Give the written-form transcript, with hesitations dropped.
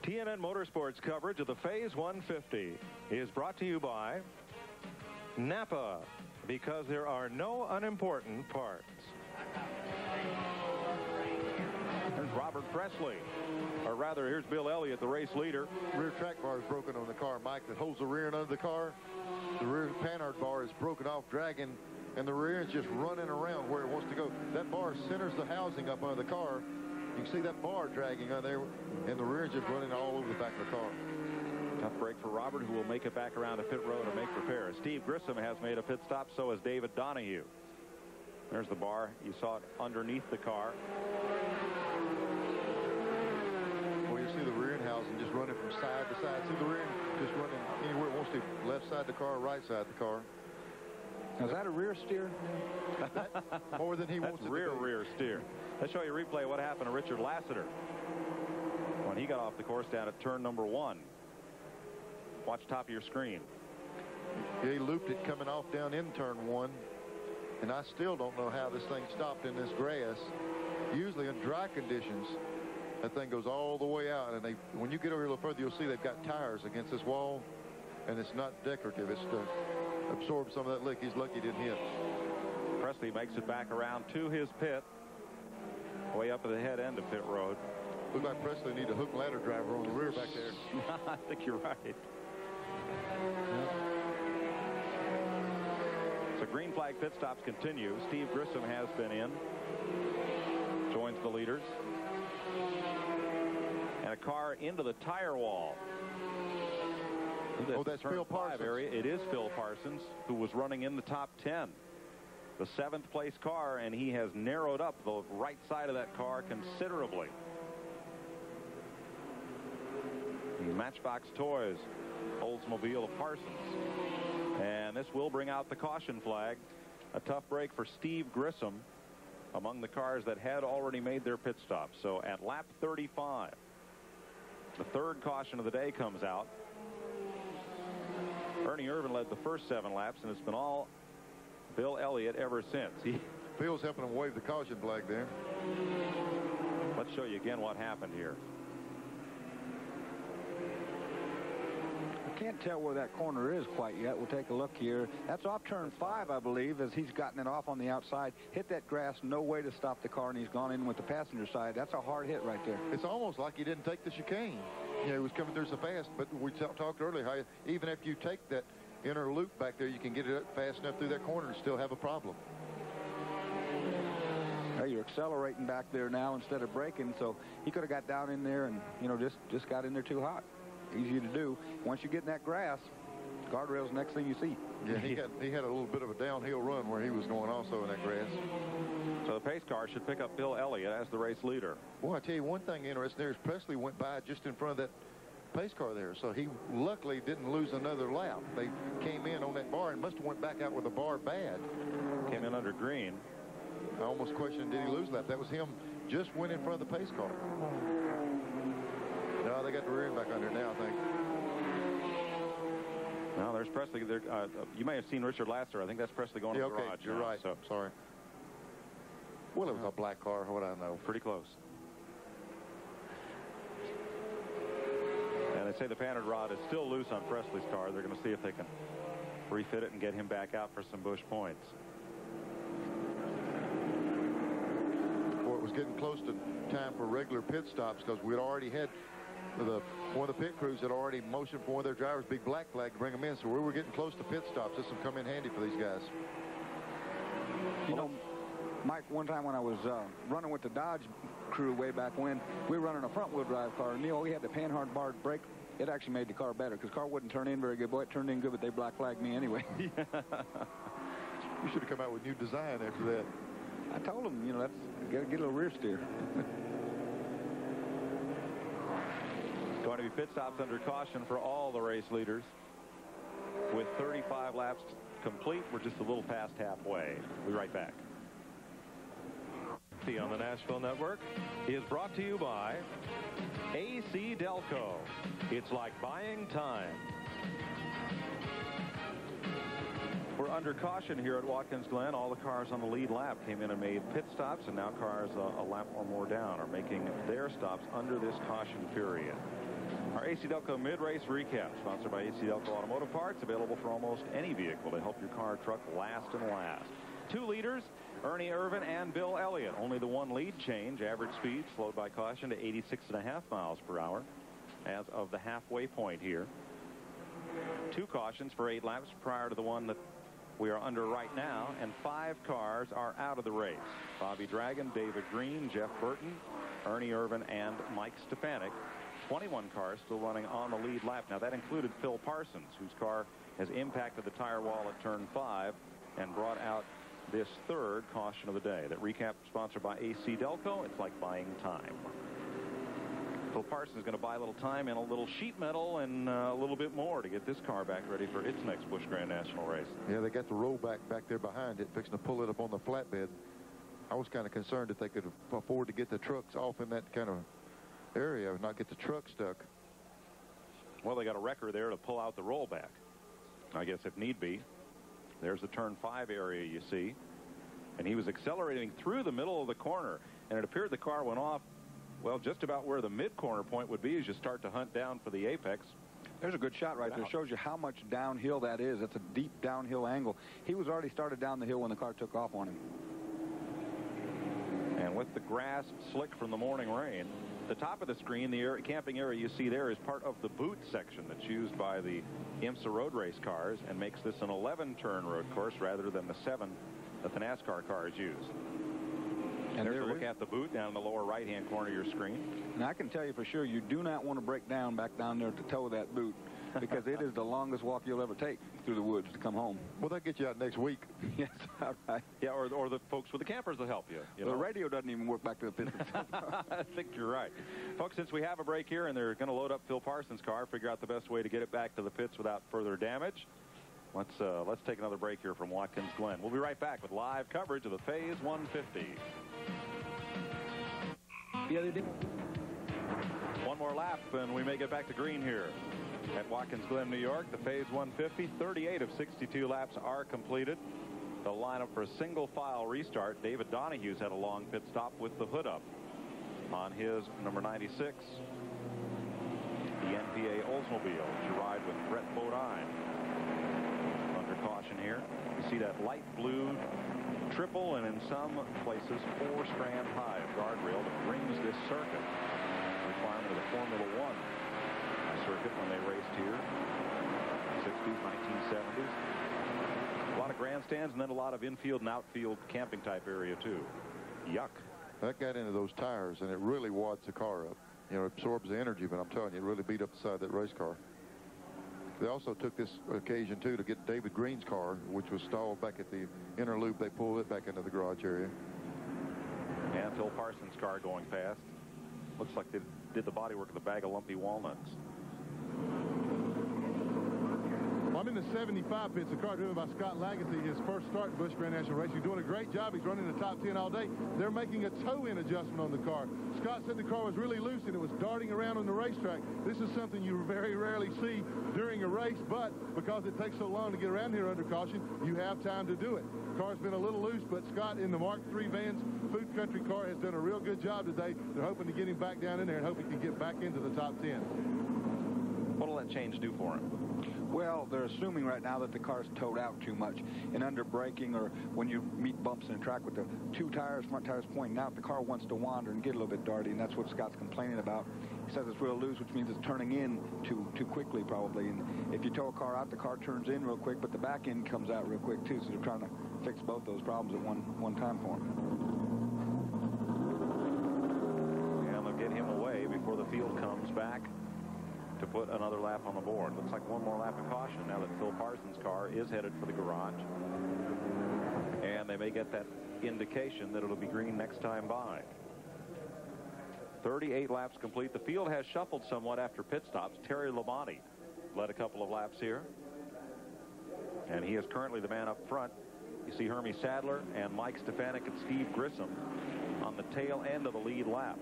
TNN Motorsports coverage of the Phase 150 is brought to you by Napa, because there are no unimportant parts. There's Robert Presley. Or rather, here's Bill Elliott, the race leader. Rear track bar is broken on the car, Mike, that holds the rear end under the car. The rear panhard bar is broken off, dragging, and the rear end's just running around where it wants to go. That bar centers the housing up under the car. You can see that bar dragging on there, and the rear end's just running all over the back of the car. Tough break for Robert, who will make it back around to pit road and make repairs. Steve Grissom has made a pit stop, so has David Donahue. There's the bar. You saw it underneath the car. Well, you see the rear end housing just running from side to side. See the rear end just running anywhere it wants to. Left side of the car, right side of the car. Now, is that a rear steer? More than he wants it to be. Rear steer. Let's show you a replay of what happened to Richard Lassiter when he got off the course down at turn number 1. Watch top of your screen. Yeah, he looped it coming off down in turn 1. And I still don't know how this thing stopped in this grass. Usually in dry conditions, that thing goes all the way out. And when you get over here a little further, you'll see they've got tires against this wall. And it's not decorative. It's to absorb some of that lick. He's lucky he didn't hit. Presley makes it back around to his pit. Way up at the head end of pit road. Look like Presley need a hook ladder driver on the rear back there. I think you're right. So green flag pit stops continue. Steve Grissom has been in. Joins the leaders. And a car into the tire wall. Oh, that's Phil Parsons. Area. It is Phil Parsons, who was running in the top 10. The 7th place car, and he has narrowed up the right side of that car considerably. Matchbox Toys, Oldsmobile of Parsons. And this will bring out the caution flag. A tough break for Steve Grissom among the cars that had already made their pit stop. So at lap 35, the 3rd caution of the day comes out. Ernie Irvin led the first 7 laps, and it's been all Bill Elliott ever since. Bill's helping him wave the caution flag there. Let's show you again what happened here. I can't tell where that corner is quite yet. We'll take a look here. That's off turn 5, I believe, as he's gotten it off on the outside. Hit that grass, no way to stop the car, and he's gone in with the passenger side. That's a hard hit right there. It's almost like he didn't take the chicane. You know, he was coming through so fast, but we talked earlier how even if you take that inner loop back there, you can get it up fast enough through that corner and still have a problem. You're accelerating back there now instead of braking, so he could have got down in there and, you know, just got in there too hot. Easy to do. Once you get in that grass, guardrail's next thing you see. Yeah, he had a little bit of a downhill run where he was going also in that grass. So the pace car should pick up Bill Elliott as the race leader. Well, I tell you one thing interesting there is Presley went by just in front of that pace car there, so he luckily didn't lose another lap. They came in on that bar and must have went back out with the bar bad. Came in under green. I almost questioned, did he lose a lap? That was him just went in front of the pace car. No, they got the rear end back under now, I think. Now there's Presley. You may have seen Richard Lassiter. I think that's Presley going to the garage. You're now, right. So sorry. Well, it was a black car, what I know. Pretty close. And they say the panhard rod is still loose on Presley's car. They're going to see if they can refit it and get him back out for some Busch points. Well, it was getting close to time for regular pit stops because we'd already had one of the pit crews had already motioned for one of their drivers, big black flag, to bring them in. So we were getting close to pit stops. This will come in handy for these guys. You know, Mike, one time when I was running with the Dodge crew way back when, we were running a front-wheel drive car. And, you know, we had the panhard barred brake. It actually made the car better because the car wouldn't turn in very good. Boy, it turned in good, but they black flagged me anyway. You should have come out with new design after that. I told them, you know, that's get a little rear steer. Going to be pit stops under caution for all the race leaders. With 35 laps complete, we're just a little past halfway. We'll be right back. On the Nashville Network is brought to you by AC Delco. It's like buying time. We're under caution here at Watkins Glen. All the cars on the lead lap came in and made pit stops, and now cars a lap or more down are making their stops under this caution period. Our AC Delco mid-race recap, sponsored by AC Delco Automotive Parts, available for almost any vehicle to help your car or truck last and last. 2 leaders, Ernie Irvan and Bill Elliott. Only the 1 lead change. Average speed slowed by caution to 86.5 miles per hour as of the halfway point here. 2 cautions for 8 laps prior to the one that we are under right now, and 5 cars are out of the race. Bobby Dragon, David Green, Jeff Burton, Ernie Irvan, and Mike Stefanik. 21 cars still running on the lead lap. Now, that included Phil Parsons, whose car has impacted the tire wall at turn 5 and brought out this 3rd caution of the day. That recap sponsored by AC Delco. It's like buying time. Phil Parsons is going to buy a little time and a little sheet metal and a little bit more to get this car back ready for its next Busch Grand National race. Yeah, they got the rollback back there behind it, fixing to pull it up on the flatbed. I was kind of concerned that they could afford to get the trucks off in that kind of area and not get the truck stuck. Well, they got a wrecker there to pull out the rollback, I guess, if need be. There's the turn 5 area you see. And he was accelerating through the middle of the corner, and it appeared the car went off, well, just about where the mid-corner point would be as you start to hunt down for the apex. There's a good shot right there. Shows you how much downhill that is. That's a deep downhill angle. He was already started down the hill when the car took off on him. And with the grass slick from the morning rain, the top of the screen, the camping area you see there, is part of the boot section that's used by the IMSA road race cars and makes this an 11-turn road course rather than the 7 that the NASCAR cars use. And there's a look at the boot down in the lower right-hand corner of your screen. And I can tell you for sure, you do not want to break down back down there to tow that boot, because it is the longest walk you'll ever take through the woods to come home. Well, they'll get you out next week. Yes, all right. Yeah, or the folks with the campers will help you. The radio doesn't even work back to the pits. I think you're right. Folks, since we have a break here and they're going to load up Phil Parsons' car, figure out the best way to get it back to the pits without further damage, let's take another break here from Watkins Glen. We'll be right back with live coverage of the Phase 150. One more lap and we may get back to green here at Watkins Glen, New York. The Phase 150, 38 of 62 laps are completed. They'll line up for a single file restart. David Donahue's had a long pit stop with the hood up on his number 96, the NPA Oldsmobile, to ride with Brett Bodine. Under caution here. You see that light blue triple and in some places 4-strand high guardrail that rings this circuit. Requirement of the Formula One circuit when they raced here, 60s, 1970s. A lot of grandstands and then a lot of infield and outfield camping type area too. Yuck. That got into those tires and it really wads the car up. You know, it absorbs the energy, but I'm telling you, it really beat up the side of that race car. They also took this occasion, too, to get David Green's car, which was stalled back at the inner loop. They pulled it back into the garage area. And Phil Parsons' car going fast. Looks like they did the bodywork of the bag of lumpy walnuts. I'm in the 75 pits, the car driven by Scott Lagacy, his first start at Busch Grand National Racing. He's doing a great job. He's running the top 10 all day. They're making a toe-in adjustment on the car. Scott said the car was really loose and it was darting around on the racetrack. This is something you very rarely see during a race, but because it takes so long to get around here under caution, you have time to do it. The car's been a little loose, but Scott in the Mark III Vans Food Country car has done a real good job today. They're hoping to get him back down in there and hope he can get back into the top 10. What will that change do for him? Well, they're assuming right now that the car's towed out too much. And under braking or when you meet bumps in the track with the 2 tires, front tires pointing out, the car wants to wander and get a little bit darty, and that's what Scott's complaining about. He says it's real loose, which means it's turning in too quickly probably. And if you tow a car out, the car turns in real quick, but the back end comes out real quick too. So they're trying to fix both those problems at one time for him. And they'll get him away before the field comes back to put another lap on the board. Looks like one more lap of caution now that Phil Parsons' car is headed for the garage. And they may get that indication that it'll be green next time by. 38 laps complete. The field has shuffled somewhat after pit stops. Terry Labonte led a couple of laps here. And he is currently the man up front. You see Hermie Sadler and Mike Stefanik and Steve Grissom on the tail end of the lead lap.